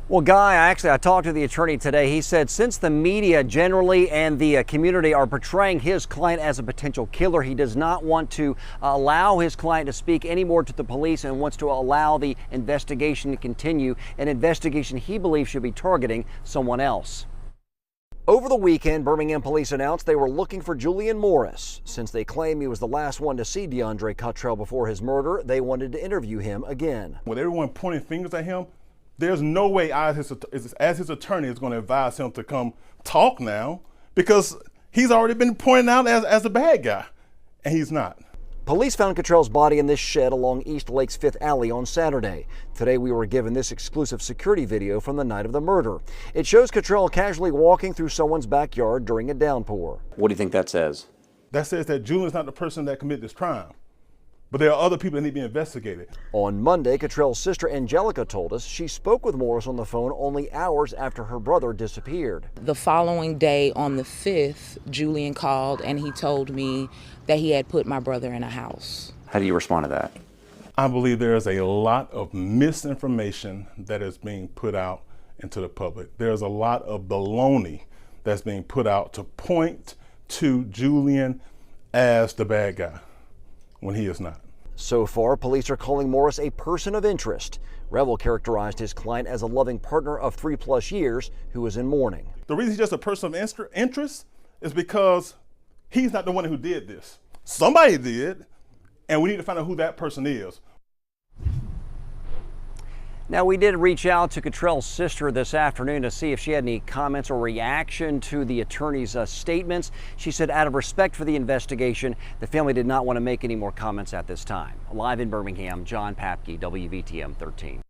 Well, Guy, I talked to the attorney today. He said since the media generally and the community are portraying his client as a potential killer, he does not want to allow his client to speak anymore to the police and wants to allow the investigation to continue, an investigation he believes should be targeting someone else. Over the weekend, Birmingham police announced they were looking for Julian Morris. Since they claim he was the last one to see DeAndre Cottrell before his murder, they wanted to interview him again. With everyone pointing fingers at him, there's no way as his attorney is going to advise him to come talk now, because he's already been pointed out as a bad guy, and he's not. Police found Cottrell's body in this shed along East Lake's Fifth Alley on Saturday. Today we were given this exclusive security video from the night of the murder. It shows Cottrell casually walking through someone's backyard during a downpour. What do you think that says? That says that Julian's not the person that committed this crime. But there are other people that need to be investigated. On Monday, Cottrell's sister Angelica told us she spoke with Morris on the phone only hours after her brother disappeared. The following day, on the 5th, Julian called and he told me that he had put my brother in a house. How do you respond to that? I believe there is a lot of misinformation that is being put out into the public. There's a lot of baloney that's being put out to point to Julian as the bad guy, when he is not. So far, police are calling Morris a person of interest. Revel characterized his client as a loving partner of 3+ years who was in mourning. The reason he's just a person of interest is because he's not the one who did this. Somebody did, and we need to find out who that person is. Now, we did reach out to Cottrell's sister this afternoon to see if she had any comments or reaction to the attorney's statements. She said out of respect for the investigation, the family did not want to make any more comments at this time. Live in Birmingham, John Papke, WVTM 13.